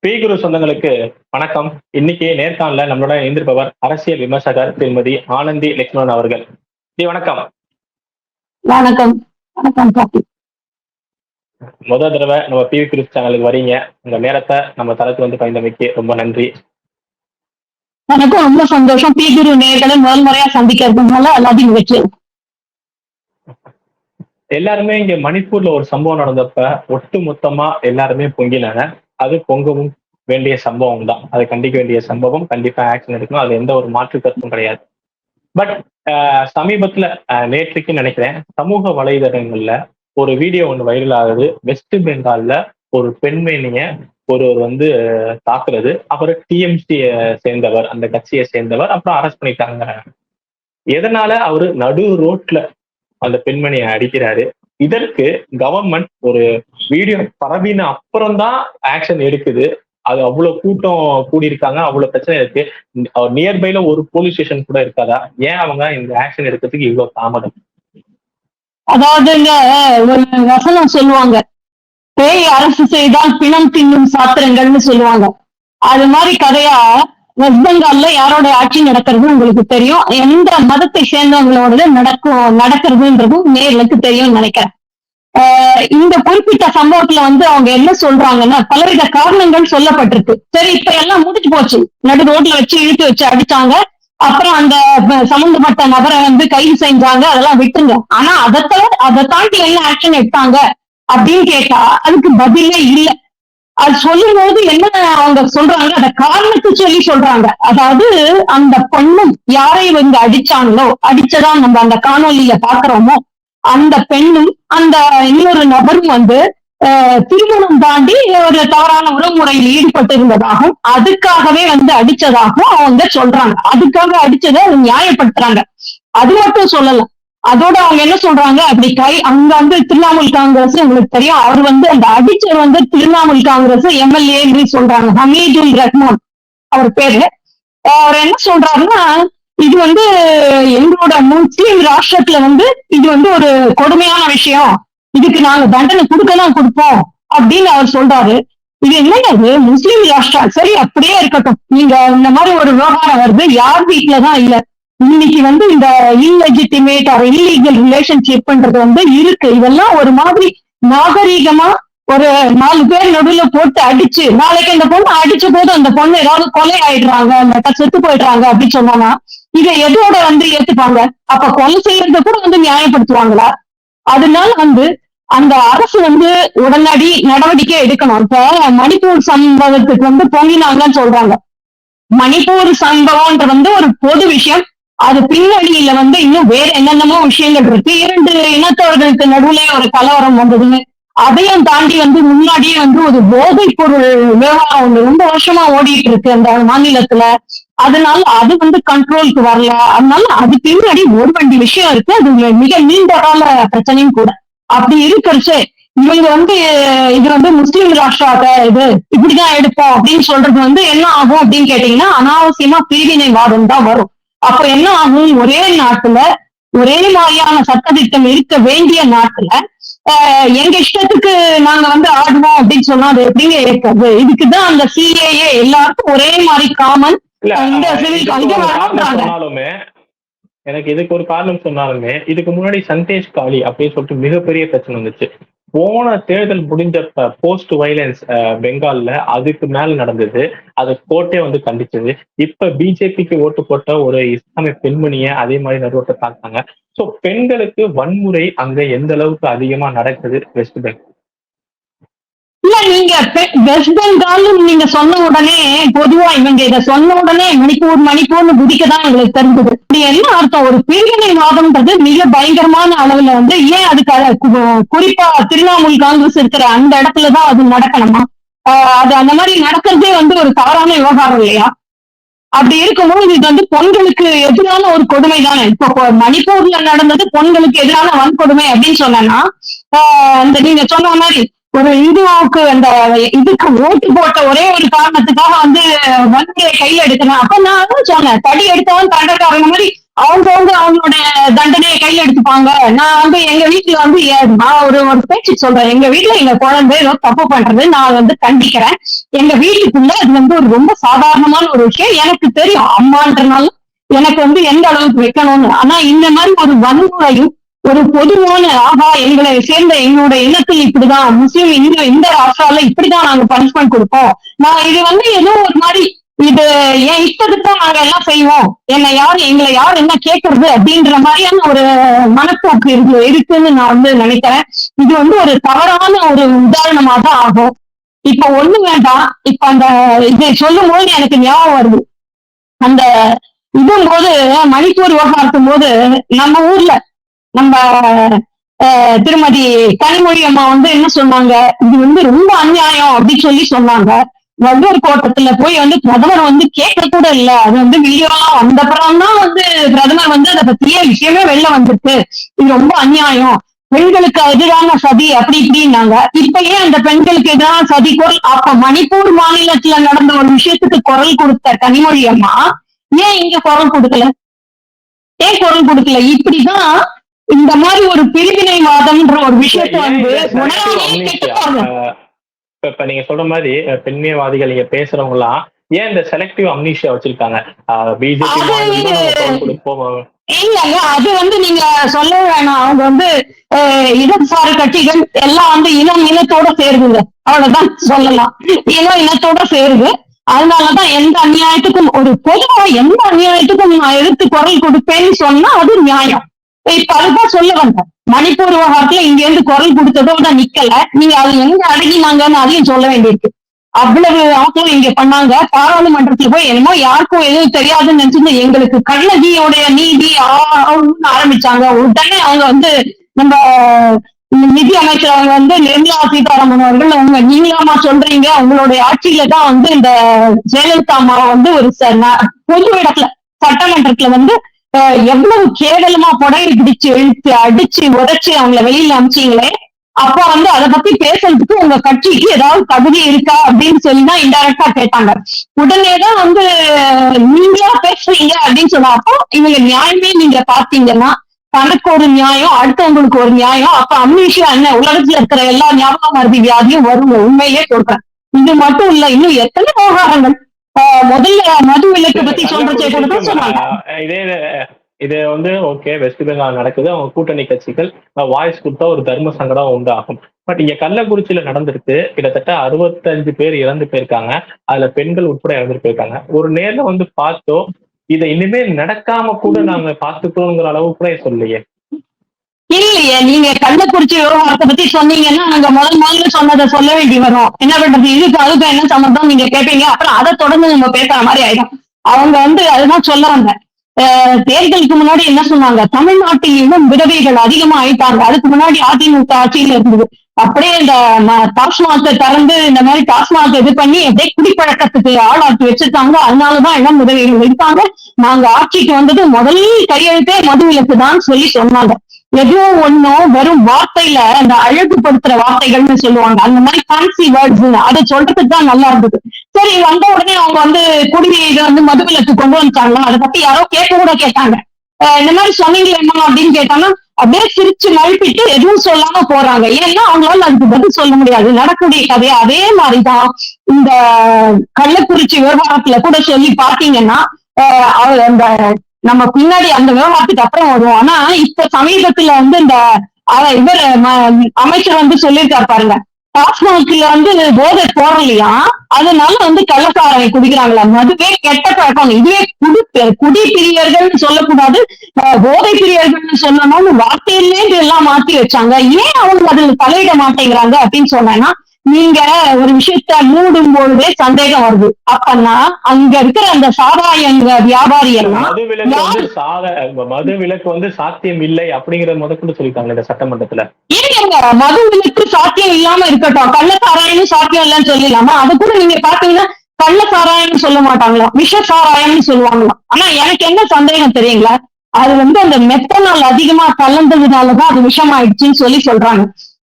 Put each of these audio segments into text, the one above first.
குரு சொந்தங்களுக்கு வணக்கம். இன்னைக்கு நேர்காணல நம்மளோட இணைந்திருப்பவர் அரசியல் விமர்சகர் திருமதி ஆனந்தி லட்சுமணன் அவர்கள். வணக்கம். வணக்கம். வணக்கம் கார்த்தி. முதல் தடவை நம்ம குரு சேனலுக்கு வரீங்க. உங்க நேரத்தை நம்ம தளத்துக்கு வந்து பயந்தமைக்கு ரொம்ப நன்றி. எனக்கும் ரொம்ப சந்தோஷம். குரு நேர்களை முதல் முறையா சந்திக்கிறதுனால எல்லாத்தையும் வச்சு எல்லாருமே இங்க மணிப்பூர்ல ஒரு சம்பவம் நடந்தப்ப ஒட்டு மொத்தமா எல்லாருமே பொங்கினாங்க. அது பொங்கவும் வேண்டிய சம்பவம் தான். அதை கண்டிக்க வேண்டிய சம்பவம். கண்டிப்பா ஆக்ஷன் எடுக்கணும். அது எந்த ஒரு மாற்று கருத்தும் கிடையாது. பட் சமீபத்துல நேற்றுக்கு நினைக்கிறேன் சமூக வலைதளங்கள்ல ஒரு வீடியோ ஒன்று வைரல் ஆகுது. வெஸ்ட் பெங்கால்ல ஒரு பெண்மணிய ஒருவர் வந்து தாக்குறது. அப்புறம் டிஎம்சி சேர்ந்தவர், அந்த கட்சியை சேர்ந்தவர், அப்புறம் அரெஸ்ட் பண்ணிட்டாங்க. எதனால அவரு நடு ரோட்ல அந்த பெண்மணியை அடிக்கிறாரு. இதற்கு கவர்மெண்ட் ஒரு வீடியோ பரவின அப்புறம் தான் ஆக்ஷன் எடுக்குது. அது அவ்வளவு கூட்டம் கூடியிருக்காங்க, அவ்வளவு பிரச்சனை இருக்கு. நியர்பைல ஒரு போலீஸ் ஸ்டேஷன் கூட இருக்காதா? ஏன் அவங்க இந்த ஆக்ஷன் எடுக்கிறதுக்கு இவ்வளவு தாமதம்? அதாவதுங்க, ஒரு வசனம் சொல்லுவாங்க, பேய் அரசு செய்தால் பிணம் தின்னும் சாத்திரங்கள்னு சொல்லுவாங்க. அது மாதிரி கதையா வெஸ்ட் பெங்கால்ல யாரோட ஆட்சி நடக்கிறது உங்களுக்கு தெரியும். எந்த மதத்தை சேர்ந்தவங்களோட நடக்கிறதுன்றதும் நேர்களுக்கு தெரியும் நினைக்கிறேன். இந்த குறிப்பிட்ட சம்பவத்துல வந்து அவங்க என்ன சொல்றாங்கன்னா, பலவித காரணங்கள் சொல்லப்பட்டிருக்கு. சரி, இப்ப எல்லாம் முடிஞ்சு போச்சு. நடு ரோட்ல வச்சு இழுத்து வச்சு அடிச்சாங்க. அப்புறம் அந்த சம்பந்தப்பட்ட நபரை வந்து கைது செஞ்சாங்க. அதெல்லாம் விட்டுருங்க. ஆனா அதை தாண்டி என்ன ஆக்ஷன் எடுத்தாங்க அப்படின்னு கேட்டா அதுக்கு பதிலே இல்லை. அது சொல்லும் போது என்ன அவங்க சொல்றாங்க, அந்த காரணத்தை சொல்லி சொல்றாங்க. அதாவது அந்த பெண்ணும் யாரை வந்து அடிச்சாங்களோ, அடிச்சதான் நம்ம அந்த காணொலியில பாக்குறோமோ, அந்த பெண்ணும் அந்த இன்னொரு நபரும் வந்து திருமணம் தாண்டி ஒரு தவறான உறவுமுறையில் ஈடுபட்டு இருந்ததாகவும் அதுக்காகவே வந்து அடிச்சதாகவும் அவங்க சொல்றாங்க. அதுக்காக அடிச்சதை நியாயப்படுத்துறாங்க. அது மட்டும் சொல்லலாம். அதோட அவங்க என்ன சொல்றாங்க, அப்படி அங்க வந்து திரிணாமுல் காங்கிரஸ் உங்களுக்கு தெரியும். அவர் வந்து அந்த அடிச்சர் வந்து திரிணாமுல் காங்கிரஸ் எம்எல்ஏ சொல்றாங்க, ஹமீதுல் ரஹ்மான் அவர் பேரு. அவர் என்ன சொல்றாருன்னா, இது வந்து எங்களோட முஸ்லீம் ராஷ்டிரத்துல வந்து இது வந்து ஒரு கொடுமையான விஷயம், இதுக்கு நாங்க தண்டனை கொடுக்கலாம் கொடுப்போம் அப்படின்னு அவர் சொல்றாரு. இது என்னது முஸ்லீம் ராஷ்டிரா? சரி, அப்படியே இருக்கட்டும். நீங்க இந்த மாதிரி ஒரு விவகாரம் வருது, யார் வீட்டுலதான் இல்ல. இன்னைக்கு வந்து இந்த இல்லெஜிட்டிமேட் ஆர் இல்லீகல் ரிலேஷன்ஷிப்ன்றது வந்து இருக்கு. இதெல்லாம் ஒரு மாதிரி நாகரீகமா ஒரு 4 பேர் நடுவுல போட்டு அடிச்சு, நாளைக்கு அந்த பொண்ணு அடிச்ச போது அந்த பொண்ணு ஏதாவது கொலை ஆயிடுறாங்க, அந்த செத்து போயிடுறாங்க அப்படின்னு சொன்னாங்கன்னா இதை எதோட வந்து ஏத்துப்பாங்க? அப்ப கொலை செய்யறத கூட வந்து நியாயப்படுத்துவாங்களா? அதனால வந்து அந்த அரசு வந்து உடனடி நடவடிக்கை எடுக்கணும். இப்ப மணிப்பூர் சம்பவத்துக்கு வந்து பொங்கினாங்கன்னு சொல்றாங்க. மணிப்பூர் சம்பவம்ன்ற வந்து ஒரு பொது விஷயம். அது பின்னணியில வந்து இன்னும் வேற என்னென்னமோ விஷயங்கள் இருக்கு. 2 இனத்தவர்களுக்கு நடுவுல ஒரு கலவரம் வந்ததுன்னு, அதையும் தாண்டி வந்து முன்னாடியே வந்து ஒரு போதைப் பொருள் விவகாரம் ஒண்ணு ரொம்ப வருஷமா ஓடிட்டு இருக்கு அந்த மாநிலத்துல. அதனால அது வந்து கண்ட்ரோலுக்கு வரல. அதனால அது பின்னாடி ஒரு வண்டி விஷயம் இருக்கு. அது மிக நீண்ட கால பிரச்சனையும் கூட. அப்படி இருக்கிறச்சு இவங்க வந்து இது வந்து முஸ்லீம் ராஷ்டிராக இது இப்படிதான் எடுப்போம் அப்படின்னு சொல்றது வந்து என்ன ஆகும் அப்படின்னு கேட்டீங்கன்னா, அனாவசியமா பிரிவினைவாதம் தான் வரும். அப்ப என்ன ஆகும், ஒரே நாட்டுல ஒரே மாதிரியான சட்டத்திட்டம் இருக்க வேண்டிய நாட்டுல எங்க இஷ்டத்துக்கு நாங்க வந்து ஆடுவோம் அப்படின்னு சொன்னா அது எப்படிங்க ஏற்காது? இதுக்குதான் அந்த சிஏஏ எல்லாருக்கும் ஒரே மாதிரி காமன். இந்த சொன்னாலுமே எனக்கு இதுக்கு ஒரு காரணம் சொன்னாலுமே, இதுக்கு முன்னாடி சந்தேஷ் காளி அப்படின்னு சொல்லிட்டு மிகப்பெரிய பிரச்சனை வந்துச்சு. போன தேர்தல் முடிஞ்சப்ப போஸ்ட் வைலன்ஸ் பெங்கால்ல அதுக்கு மேல நடந்தது. அது கோர்ட்டே வந்து கண்டிச்சது. இப்ப பிஜேபிக்கு ஓட்டு போட்ட ஒரு இஸ்லாமிய பெண்மணிய அதே மாதிரி நடுவோட்ட தாக்காங்க. சோ பெண்களுக்கு வன்முறை அங்க எந்த அளவுக்கு அதிகமா நடக்குது வெஸ்ட் பெங்கால்? இல்ல, நீங்க வெஸ்ட் பெங்கால் நீங்க சொன்ன உடனே பொதுவா இவங்க இதை சொன்ன உடனே மணிப்பூர்னு குதிக்கதான் எங்களுக்கு தெரிஞ்சது. என்ன அர்த்தம், ஒரு பிரிவினைவாதம்ன்றது மிக பயங்கரமான அளவுல வந்து ஏன் அதுக்கு குறிப்பா திரிணாமுல் காங்கிரஸ் இருக்கிற அந்த இடத்துலதான் அது நடக்கணுமா? அது அந்த மாதிரி நடக்கிறதே வந்து ஒரு தவறான விவகாரம் இல்லையா? அப்படி இருக்கும்போது இது வந்து பெண்களுக்கு எதிரான ஒரு கொடுமை தானே. இப்போ மணிப்பூர்ல நடந்தது பெண்களுக்கு எதிரான வன்கொடுமை அப்படின்னு சொன்னா, அந்த நீங்க சொன்ன மாதிரி ஒரு இந்துவுக்கு அந்த இதுக்கு ஓட்டு போட்ட ஒரே ஒரு காரணத்துக்காக வந்து வன்முறையை கையில் எடுக்கணும். அப்ப நான் சொன்னேன், தடி எடுத்தவன் தண்டக்காரங்க மாதிரி அவங்க வந்து அவங்களுடைய தண்டனையை கையில் எடுத்துப்பாங்க. நான் வந்து எங்க வீட்டுல வந்து நான் ஒரு பேச்சு சொல்றேன். எங்க வீட்டுல எங்க குழந்தை ஏதோ தப்பு பண்றது நான் வந்து கண்டிக்கிறேன். எங்க வீட்டுக்குள்ள அது வந்து ஒரு ரொம்ப சாதாரணமான ஒரு விஷயம். எனக்கு தெரியும் அம்மான்றனால எனக்கு வந்து எந்த அளவுக்கு வைக்கணும்னு. ஆனா இந்த மாதிரி ஒரு வன்முறையும் ஒரு பொதுவான எங்களை சேர்ந்த எங்களோட இனத்தில் இப்படிதான் முஸ்லீம் இந்த ராஷ்டிரால இப்படிதான் நாங்க பனிஷ்மெண்ட் கொடுப்போம். நான் இது வந்து ஏதோ ஒரு மாதிரி இது என் இஷ்டத்துக்கு தான் நாங்க எல்லாம் செய்வோம். எங்களை யார் என்ன கேட்கறது அப்படின்ற மாதிரியான ஒரு மனப்போக்கு இருக்குன்னு நான் வந்து நினைக்கிறேன். இது வந்து ஒரு தவறான ஒரு உதாரணமா தான் ஆகும். இப்ப ஒண்ணு வேண்டாம். இப்ப அந்த இதை சொல்லும் போது எனக்கு ஞாபகம் வருது. அந்த இதும் போது மணிப்பூர் விவகாரத்தும் போது நம்ம ஊர்ல நம்ம திருமதி கனிமொழி அம்மா வந்து என்ன சொன்னாங்க, இது வந்து ரொம்ப அநியாயம் அப்படின்னு சொல்லி சொன்னாங்க. வள்ளுவர் கோட்டத்துல போய் வந்து பிரதமர் வந்து கேட்க கூட இல்ல. அது வந்து வீடியோலாம் வந்த அப்புறம் தான் வந்து பிரதமர் வந்து அதை பத்தியே விஷயமே வெளில வந்துருக்கு. இது ரொம்ப அநியாயம், பெண்களுக்கு எதிரான சதி அப்படி இப்படின்னாங்க. இப்ப ஏன் அந்த பெண்களுக்கு எதிரான சதி குரல் அப்ப மணிப்பூர் மாநிலத்துல நடந்த ஒரு விஷயத்துக்கு குரல் கொடுத்த கனிமொழி அம்மா ஏன் இங்க குரல் கொடுக்கல? ஏன் குரல் கொடுக்கல? இப்படிதான் இந்த மாதிரி ஒரு பிரிவினைவாதம்ன்ற ஒரு விஷயத்த வந்து இப்ப நீங்க சொல்ற மாதிரி பெண்மையவாதிகள் இங்க பேசுறவங்க எல்லாம் ஏன் இந்த செலக்டிவ் அம்னீஷியா வச்சிருக்காங்க? பிஜேபி இல்லங்க, அது வந்து நீங்க சொல்ல வேணாம். அவங்க வந்து இடதுசாரி கட்சிகள் எல்லாம் வந்து இனத்தோட சேருதுங்க, அவ்வளவுதான் சொல்லலாம். இனத்தோட சேருது. அதனாலதான் எந்த அநியாயத்துக்கும் ஒரு பொதுவா எந்த அநியாயத்துக்கும் நான் எதிர்த்து குரல் கொடுப்பேன்னு சொன்னா அது நியாயம். இப்ப அதுதான் சொல்ல வந்தேன். மணிப்பூர் விவகாரத்துல இங்க இருந்து குரல் கொடுத்ததோட நிக்கல. நீங்க அது எங்க அடங்கினாங்கன்னு அதையும் சொல்ல வேண்டியிருக்கு. அவ்வளவு அவங்களும் இங்க பண்ணாங்க. பாராளுமன்றத்துல போய் என்னமோ யாருக்கும் எதுவும் தெரியாதுன்னு நினைச்சிருந்து எங்களுக்கு கண்ணகியோடைய நீதி ஆரம்பிச்சாங்க. உடனே அவங்க வந்து நம்ம நிதி அமைச்சர் அவங்க வந்து நிர்மலா சீதாராமன் அவர்கள் அவங்க நீங்களாமா சொல்றீங்க, உங்களுடைய ஆட்சியில தான் வந்து இந்த ஜெயலலிதா அம்மாவை வந்து ஒரு பொது இடத்துல சட்டமன்றத்துல வந்து எவ்வளவு கேவலமா புடையை பிடிச்சு இழுத்து அடிச்சு உடைச்சு அவங்கள வெளியில அமிச்சீங்களே, அப்ப வந்து அதை பத்தி பேசுறதுக்கு உங்க கட்சிக்கு ஏதாவது தகுதி இருக்கா அப்படின்னு சொல்லிதான் இன்டைரக்டா கேட்டாங்க. உடனேதான் வந்து நீங்களா பேசுறீங்க அப்படின்னு சொன்னா, அப்போ இவங்க நியாயமே நீங்க பாத்தீங்கன்னா தனக்கு ஒரு நியாயம், அடுத்தவங்களுக்கு ஒரு நியாயம். அப்ப அம்னீஷியா என்ன உலகத்துல இருக்கிற எல்லா ஞாபக மருதி வியாதியும் வருங்க. உண்மையிலே சொல்றேன். இது மட்டும் இல்ல, இன்னும் எத்தனை விவகாரங்கள். முதல்ல மது விலக்கு பத்தி சொல்றதே கூட தான் சொன்னாங்க. இது வந்து ஓகே, வெஸ்ட் பெங்கால் நடக்குது, அவங்க கூட்டணி கட்சிகள் வாய்ஸ் கொடுத்தா ஒரு தர்ம சங்கடம் உண்டாகும். பட் இங்க கள்ளக்குறிச்சியில நடந்திருக்கு. கிட்டத்தட்ட 65 பேர் இறந்து போயிருக்காங்க. அதுல பெண்கள் உட்பட இறந்து போயிருக்காங்க. ஒரு நேர்ல வந்து பார்த்தோம், இதை இனிமே நடக்காம கூட நாங்க பாத்துக்கணுங்கிற அளவு கூட சொல்லையே. இல்லையே, நீங்க கள்ளக்குறிச்சி விவகாரத்தை பத்தி சொன்னீங்கன்னா நாங்க முதல்ல சொன்னதை சொல்ல வேண்டி வரும். என்ன பண்றது, இதுக்கு அதுக்கு என்ன சம்பந்தம் நீங்க கேட்பீங்க. அப்புறம் அதை தொடர்ந்து நம்ம பேசுற மாதிரி ஆயிடும். அவங்க வந்து அதுதான் சொல்ல வந்த தேர்தலுக்கு முன்னாடி என்ன சொன்னாங்க, தமிழ்நாட்டில் இன்னும் விதவைகள் அதிகமா ஆயிட்டாங்க. அதுக்கு முன்னாடி அதிமுக ஆட்சியில இருந்தது. அப்படியே இந்த டாஸ்மாகை திறந்து இந்த மாதிரி டாஸ்மாக் இது பண்ணி அப்படியே குடிப்பழக்கத்துக்கு ஆளாக்கி வச்சிருக்காங்க. அதனாலதான் எல்லாம் விதவைகள் இருக்காங்க. நாங்க ஆட்சிக்கு வந்தது முதல் கையெழுத்தே மது விலக்கு தான் சொல்லி சொன்னாங்க. ஏதோ ஒண்ணும் வெறும் வார்த்தையில அந்த அழகுபடுத்துற வார்த்தைகள்னு சொல்லுவாங்க, அந்த மாதிரி ஃபேன்சி வேர்ட்ஸ் அதை சொல்றதுக்கு தான் நல்லா இருந்தது. சரி, வந்த உடனே அவங்க வந்து இதை வந்து மதுவிலக்கு கொண்டு வந்துட்டாங்க. அதை பத்தி யாரோ கேட்க கூட கேட்டாங்க. இந்த மாதிரி சொன்னீங்களேம்மா அப்படின்னு கேட்டாங்கன்னா அப்படியே சிரிச்சு மழுப்பிட்டு எதுவும் சொல்லாம போறாங்க. ஏன்னா அவங்களால அதுக்கு பதில் சொல்ல முடியாது. நடக்கக்கூடிய கதையை அதே மாதிரிதான் இந்த கள்ளக்குறிச்சி விவகாரத்துல கூட சொல்லி பாத்தீங்கன்னா அந்த நம்ம பின்னாடி அந்த விவகாரத்துக்கு அப்புறம் வருவோம். ஆனா இப்ப சமீபத்துல வந்து இந்த இவர் அமைச்சர் வந்து சொல்லியிருக்காரு பாருங்க, டாஸ்மாக்ல வந்து போதை போடலையா, அதனால வந்து கள்ளக்காரனை குடிக்கிறாங்களா. மதுவே கெட்ட பழக்கம். இதுவே குடி பிரியர்கள் சொல்லக்கூடாது, போதை பிரியர்கள் சொல்லணும்னு வார்த்தையிலே எல்லாம் மாத்தி வச்சாங்க. ஏன் அவங்க அதுல தலையிட மாட்டேங்கிறாங்க அப்படின்னு சொன்னா, நீங்க ஒரு விஷயத்த மூடும் பொழுதே சந்தேகம் வருது. அப்பன்னா அங்க இருக்கிற அந்த சாராயங்க வியாபாரி எல்லாம் மது விலக்கு வந்து சாத்தியம் இல்லை அப்படிங்கறத முதற்கொண்டு சொல்லிட்டாங்க இந்த சட்டமன்றத்துல. ஏங்க மது விலக்கு சாத்தியம் இல்லாம இருக்கட்டும், கள்ள சாராயம்னு சாத்தியம் இல்லைன்னு சொல்லிடலாமா? அது கூட நீங்க பாத்தீங்கன்னா கள்ள சாராயம்னு சொல்ல மாட்டாங்களா, விஷ சாராயம்னு சொல்லுவாங்களாம். ஆனா எனக்கு என்ன சந்தேகம் தெரியுங்களா, அது வந்து அந்த மெத்தனால் அதிகமா கலந்ததுனாலதான் அது விஷமாயிடுச்சுன்னு சொல்லி சொல்றாங்க.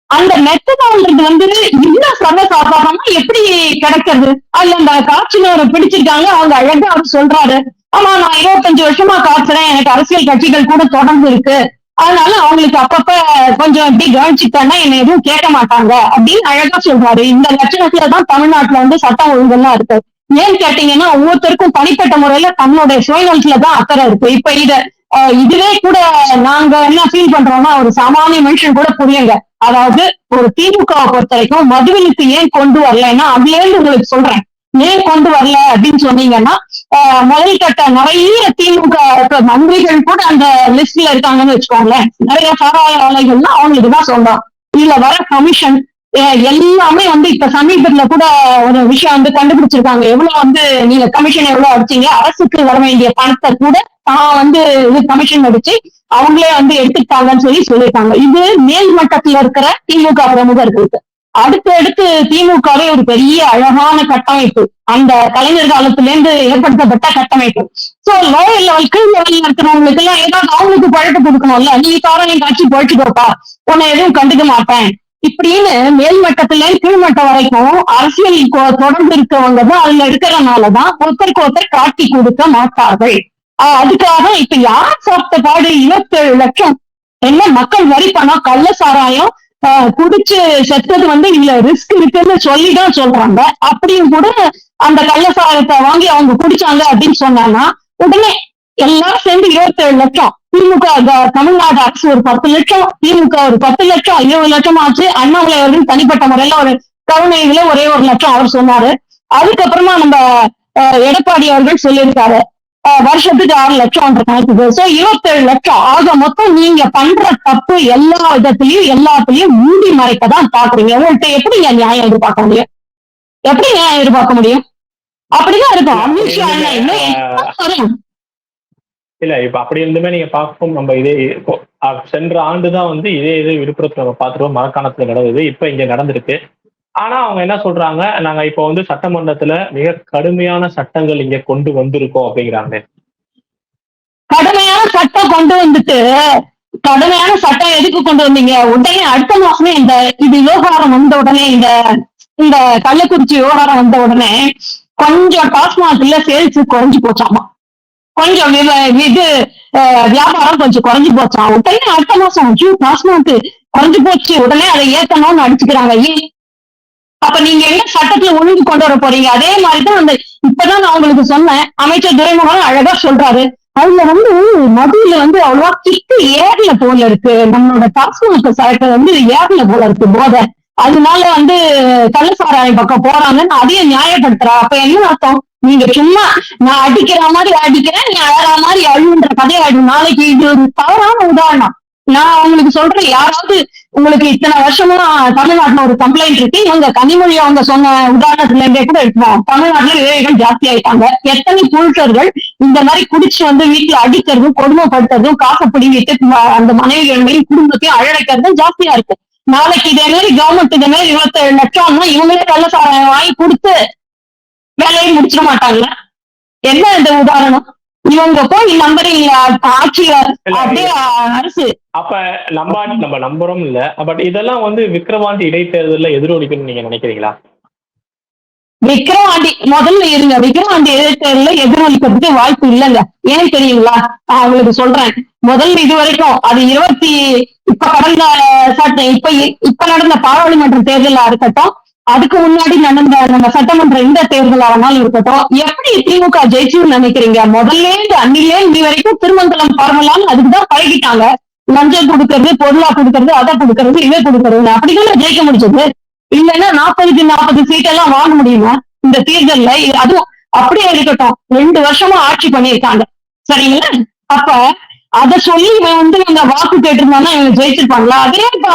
அந்த மெத்தனால்ன்றது வந்து இன்னும் சர்வசாதாரணமா எப்படி கிடைக்கிறது? அதுல அந்த காட்சியில பிடிச்சிருக்காங்க, அவங்க அழகா அவர் சொல்றாரு, ஆமா நான் 25 வருஷமா காட்டுறேன், எனக்கு அரசியல் கட்சிகள் கூட தொடர்பு இருக்கு, அதனால அவங்களுக்கு அப்பப்ப கொஞ்சம் எப்படி கவனிச்சுட்டேன்னா என்ன எதுவும் கேட்க மாட்டாங்க அப்படின்னு அழகா சொல்றாரு. இந்த லட்சணத்துலதான் தமிழ்நாட்டுல வந்து சட்டம் ஒழுங்கெல்லாம் இருக்கு. ஏன்னு கேட்டீங்கன்னா ஒவ்வொருத்தருக்கும் தனிப்பட்ட முறையில தன்னுடைய சுயநலத்துலதான் அக்கறை இருக்கு. இப்ப இதுவே கூட நாங்க என்ன ஃபீல் பண்றோம்னா ஒரு சாமானிய மனுஷன் கூட புரியுங்க. அதாவது ஒரு திமுகவை பொறுத்த வரைக்கும் மதுவிலக்கு ஏன் கொண்டு வரலைன்னா அதுல இருந்து உங்களுக்கு சொல்றேன். ஏன் கொண்டு வரல அப்படின்னு சொன்னீங்கன்னா முதல் கட்ட நிறைய திமுக மந்திரிகள் கூட அந்த லிஸ்ட்ல இருக்காங்கன்னு வச்சுக்கோங்களேன். நிறைய சாராய ஆலைகள்லாம் அவங்களுக்குதான் சொல்றோம். இதுல வர கமிஷன் எல்லாமே வந்து இப்ப சமீபத்துல கூட ஒரு விஷயம் வந்து கண்டுபிடிச்சிருக்காங்க. எவ்வளவு வந்து நீங்க கமிஷன் எவ்வளவு அடிச்சீங்க, அரசுக்கு வர வேண்டிய பணத்தை கூட தான் வந்து இது கமிஷன் அடிச்சு அவங்களே வந்து எடுத்துக்கிட்டாங்கன்னு சொல்லியிருக்காங்க. இது மேல் மட்டத்துல இருக்கிற திமுக பிரமுகர்களுக்கு. அடுத்து திமுகவே ஒரு பெரிய அழகான கட்டமைப்பு, அந்த கலைஞர் காலத்துல இருந்து ஏற்படுத்தப்பட்ட கட்டமைப்பு. சோ லோயர் லெவல் கீழ் லெவல்ல இருக்கிறவங்களுக்கு எல்லாம் ஏதாவது அவங்களுக்கு பழக்க கொடுக்கணும்ல. நீ காரணம் காட்சி பழிச்சுக்கோப்பா, உன்னை எதுவும் கண்டுக்க மாட்டேன் இப்படின்னு மேல்மட்டத்துல கீழ்மட்டம் வரைக்கும் அரசியல் தொடர்ந்து இருக்கவங்க தான் அதுல இருக்கிறனாலதான் ஒருத்தருக்கு ஒருத்தர் காட்டி கொடுக்க மாட்டார்கள். அதுக்காக இப்ப யார் சாப்பிட்ட பாடு 27 லட்சம் என்ன மக்கள் வரி பணம் கள்ள சாராயம் குடிச்சு செத்தது வந்து இதுல ரிஸ்க் இருக்குன்னு சொல்லிதான் சொல்றாங்க. அப்படியும் கூட அந்த கள்ள சாராயத்தை வாங்கி அவங்க குடிச்சாங்க அப்படின்னு சொன்னாங்கன்னா உடனே எல்லாரும் சேர்ந்து 27 லட்சம், திமுக தமிழ்நாடு அரசு ஒரு 10 லட்சம், திமுக ஒரு 10 லட்சம், 20 லட்சம் ஆச்சு. அண்ணாமலை அவர்கள் தனிப்பட்ட முறையில ஒரு கருணையில ஒரே 1 லட்சம் அவர் சொன்னாரு. அதுக்கப்புறமா நம்ம எடப்பாடி அவர்கள் சொல்லியிருக்காரு வருஷத்துக்கு 6 லட்சம் கணக்குது. சோ 27 லட்சம் ஆக மொத்தம் நீங்க பண்ற தப்பு எல்லா விதத்திலையும் எல்லாத்துலயும் மூடி மறைக்கதான் பாக்குறீங்க. உங்கள்கிட்ட எப்படி நியாயம் எதிர்பார்க்க முடியும்? எப்படி நியாயம் எதிர்பார்க்க முடியும்? அப்படிதான் இருக்கும். அமித்ஷா இன்னும் இல்ல இப்ப அப்படி இருந்துமே நீங்க பார்க்கும் நம்ம இதே சென்ற ஆண்டுதான் வந்து இதே விழுப்புரத்துல நம்ம பார்த்துருவோம், மரக்காணத்துல நடந்தது. இப்ப இங்க நடந்திருக்கு. ஆனா அவங்க என்ன சொல்றாங்க, நாங்க இப்ப வந்து சட்டமன்றத்துல மிக கடுமையான சட்டங்கள் இங்க கொண்டு வந்திருக்கோம் அப்படிங்கிறாங்க. கடுமையான சட்டம் கொண்டு வந்துட்டு கடுமையான சட்டம் எதுக்கு கொண்டு வந்தீங்க? உடனே அடுத்த மாசமே இது விவகாரம் வந்த உடனே இந்த கள்ளக்குறிச்சி விவகாரம் வந்த உடனே கொஞ்சம் டாஸ்மாக்ல சேல்ஸ் குறைஞ்சு போச்சாமா, கொஞ்சம் இது வியாபாரம் கொஞ்சம் குறைஞ்சு போச்சாம். உடனே அடுத்த மாசம் டாஸ்மாக் குறைஞ்சு போச்சு, உடனே அதை ஏத்தணும்னு அடிச்சுக்கிறாங்க. அப்ப நீங்க என்ன சட்டத்துல ஒழுங்கு கொண்டு வர போறீங்க? அதே மாதிரிதான் இப்பதான் நான் உங்களுக்கு சொன்னேன், அமைச்சர் துரைமுருகன் அழகா சொல்றாரு. அதுல வந்து மதுவில வந்து அவ்வளவா கிட்டு ஏர்ல போல இருக்கு, நம்மளோட டாஸ்மாக் சரக்கு வந்து ஏர்ல போல இருக்கு போதை, அதனால வந்து கள்ளசாராயம் பக்கம் போறாங்கன்னு அதையும் நியாயப்படுத்துறா. அப்ப என்ன அர்த்தம்? நீங்க சும்மா நான் அடிக்கிற மாதிரி அடிக்கிறேன், நீ அழற மாதிரி அழுன்ற கதையாயிடும் நாளைக்கு. இது ஒரு தவறான உதாரணம். நான் உங்களுக்கு சொல்றேன், யாராவது உங்களுக்கு இத்தனை வருஷமா தமிழ்நாட்டுல ஒரு கம்ப்ளைண்ட் இருக்கு, இவங்க கனிமொழி அவங்க சொன்ன உதாரணத்துல இருந்தே கூட இருக்கணும். தமிழ்நாட்டுல விவேகம் ஜாஸ்தி ஆயிட்டாங்க. எத்தனை புருஷர்கள் இந்த மாதிரி குடிச்சு வந்து வீட்டுல அடிக்கிறதும் கொடுமைப்படுத்துறதும் காசை பிடிங்கிட்டு அந்த மனைவிகளையும் குடும்பத்தையும் அழழைக்கிறதும் ஜாஸ்தியா இருக்கு. நாளைக்கு இதே மாதிரி கவர்மெண்ட் இதே மாதிரி 27 லட்சம்னா இவங்களே கள்ள சாராயம் வாங்கி கொடுத்து வேலையை முடிச்சிட மாட்டாங்களா? என்ன இந்த உதாரணம்? இவங்க போய் நம்புறீங்க ஆட்சியர் அப்படியே அரசு. அப்ப நம்ம நம்புறோம் இல்ல, பட் இதெல்லாம் வந்து விக்கிரவாண்டி இடைத்தேர்தல்ல எதிரொலிக்கணும்னு நீங்க நினைக்கிறீங்களா? விக்கிரவாண்டி முதல்ல இருங்க, விக்கிரவாண்டி இடைத்தேர்தல எதிரொலிக்கிறதுக்கு வாய்ப்பு இல்லைங்க. ஏன் தெரியுங்களா? நான் உங்களுக்கு சொல்றேன். முதல்ல இது வரைக்கும் அது இப்ப கடந்த இப்ப நடந்த பாராளுமன்ற தேர்தலா இருக்கட்டும், அதுக்கு முன்னாடி நடந்த நம்ம சட்டமன்ற இந்த தேர்தலானாலும் இருக்கட்டும், எப்படி திமுக ஜெயிச்சுன்னு நினைக்கிறீங்க? முதல்ல இருந்து அன்னிலே இன்னி வரைக்கும் திருமங்கலம் பார்மலான்னு அதுக்குதான் பழகிட்டாங்க. லஞ்சம் கொடுக்கறது, பொருளா கொடுக்கறது, அதை கொடுக்கறது, இதை கொடுக்கறது, அப்படிதான் ஜெயிக்க முடிச்சது. இல்லைன்னா 40க்கு 40 சீட்டெல்லாம் வாங்க முடியுமா இந்த தேர்தல்ல? அதுவும் அப்படியே இருக்கட்டும், 2 வருஷமா ஆட்சி பண்ணியிருக்காங்க, சரிங்களா? அப்ப அதை சொல்லி இவன் வந்து இந்த வாக்கு கேட்டிருந்தானா இவங்க ஜெயிச்சிருப்பாங்களா?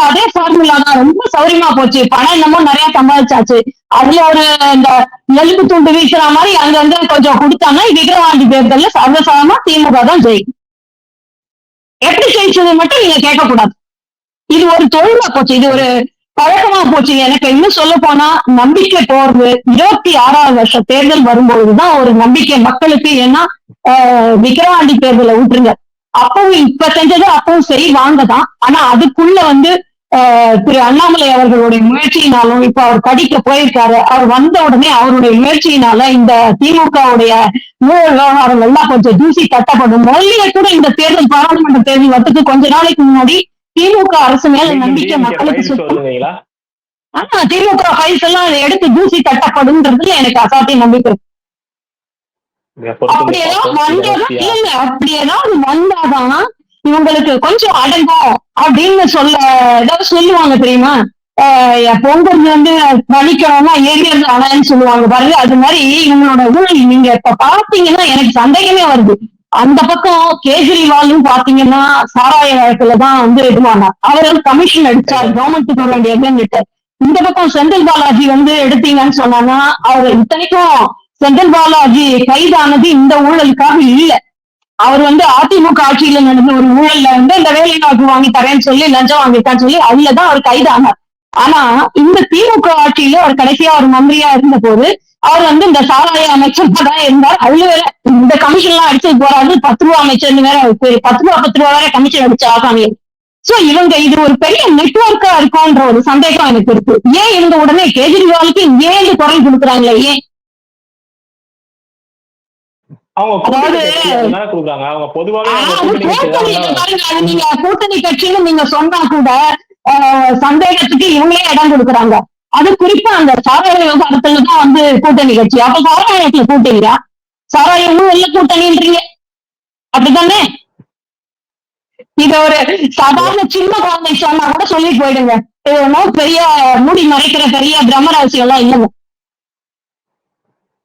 அதே ஃபார்முலா தான், ரொம்ப சௌரியமா போச்சு. பணம் என்னமோ நிறைய சம்பாதிச்சாச்சு. அதுல ஒரு இந்த எலும்பு துண்டு வீசுற மாதிரி அங்க கொஞ்சம் கொடுத்தாங்கன்னா விக்கிரவாண்டி தேர்தல்ல சர்வசாரமா திமுக தான் ஜெயிக்கும். எப்படி ஜெயிச்சது மட்டும் நீங்க கேட்கக்கூடாது. இது ஒரு தொழிலா போச்சு, இது ஒரு பழக்கமா போச்சு. எனக்கு இன்னும் சொல்ல போனா நம்பிக்கை போறது 26வது வருஷ தேர்தல் வரும்பொழுதுதான் ஒரு நம்பிக்கை மக்களுக்கு. ஏன்னா விக்கிரவாண்டி தேர்தலை விட்டுருங்க, அப்பவும் இப்ப செஞ்சது அப்பவும் சரி வாங்கதான். ஆனா அதுக்குள்ள வந்து திரு அண்ணாமலை அவர்களுடைய முயற்சியினாலும் இப்ப அவர் படிக்க போயிருக்காரு. அவர் வந்த உடனே அவருடைய முயற்சியினால இந்த திமுகவுடைய ஊழல் விவகாரம் எல்லாம் கொஞ்சம் தூசி தட்டப்படும். முதலிய கூட இந்த தேர்தல், பாராளுமன்ற தேர்தல் வரத்துக்கு கொஞ்ச நாளைக்கு முன்னாடி திமுக அரசு மேல நம்பிக்கை மக்களுக்கு சுத்தம். ஆனா திமுக ஃபைல்ஸ் எல்லாம் அதை எடுத்து தூசி தட்டப்படும்ன்றதுல எனக்கு அசாத்திய நம்பிக்கை. அப்படியேதான் வந்தாதான் இல்ல, அப்படியேதான் வந்தாதான் இவங்களுக்கு கொஞ்சம் அடங்கும் அப்படின்னு ஏதாவது சொல்லுவாங்க தெரியுமா? பொங்கல் வந்து பழிக்கணும்னா ஏரியது அணைன்னு சொல்லுவாங்க பாருங்க. அது மாதிரி இவங்களோட ஊழல் நீங்க இப்ப பாத்தீங்கன்னா எனக்கு சந்தேகமே வருது. அந்த பக்கம் கேஜ்ரிவாலும் பாத்தீங்கன்னா சாராய வழக்குலதான் வந்து இதுவானா அவர் வந்து கமிஷன் அடிச்சார், கவர்மெண்ட்டுக்கு வர வேண்டியதுன்னு. இந்த பக்கம் செந்தில் பாலாஜி வந்து எடுத்தீங்கன்னு சொன்னாங்கன்னா அவர் இத்தனைக்கும் செந்தில் பாலாஜி கைதானது இந்த ஊழலுக்காக இல்ல. அவர் வந்து அதிமுக ஆட்சியில நடந்த ஒரு ஊழல்ல வந்து இந்த வேலை வாய்ப்பு வாங்கி தரேன்னு சொல்லி லஞ்சம் வாங்கிட்டான்னு சொல்லி அதுலதான் அவர் கைதானார். ஆனா இந்த திமுக ஆட்சியில அவர் கடைசியா ஒரு மந்திரியா இருந்த போது அவர் வந்து இந்த சாராய அமைச்சர் தான் இருந்தார். அதுல வேற இந்த கமிஷன் எல்லாம் அடிச்சது போறாரு, 10 ரூபா அமைச்சர்னு வேற 10 ரூபா வேற கமிஷன் அடிச்ச ஆசாமி. சோ இவங்க இது ஒரு பெரிய நெட்வொர்க்கா இருக்கும்ன்ற ஒரு சந்தேகம் எனக்கு இருக்கு. ஏன் இவங்க உடனே கேஜ்ரிவாலுக்கு ஏன் குரல் கொடுக்குறாங்களே? ஏன் நீங்க கூட்டணி கட்சின்னு நீங்க சொன்னா கூட சந்தேகத்துக்கு இவங்களே இடம் கொடுக்குறாங்க. அது குறிப்பா அந்த சாராய விவகாரத்துலதான் வந்து கூட்டணி கட்சி. அப்ப சாராயத்துல கூட்டணியா? சாராயமும் இல்ல கூட்டணின்றீங்க, அப்படித்தானே? இத ஒரு சாதாரண சின்ன குழந்தை சொன்னா கூட சொல்லிட்டு போயிடுங்க. பெரிய மூடி மறைக்கிற பெரிய பிரம்மராசியம் எல்லாம் இல்லைங்க.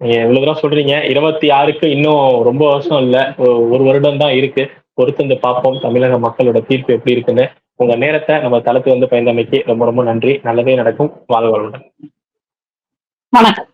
நீங்க இவ்வளவு தூரம் சொல்றீங்க. 26க்கு இன்னும் ரொம்ப வருஷம் இல்ல, ஒரு வருடம் தான் இருக்கு. பொறுத்து பார்ப்போம் தமிழக மக்களோட தீர்ப்பு எப்படி இருக்குன்னு. உங்க நேரத்தை நம்ம தளத்து வந்து பயந்தமைக்கு ரொம்ப ரொம்ப நன்றி. நல்லதே நடக்கும். வாழ்க வளமுடன். வணக்கம்.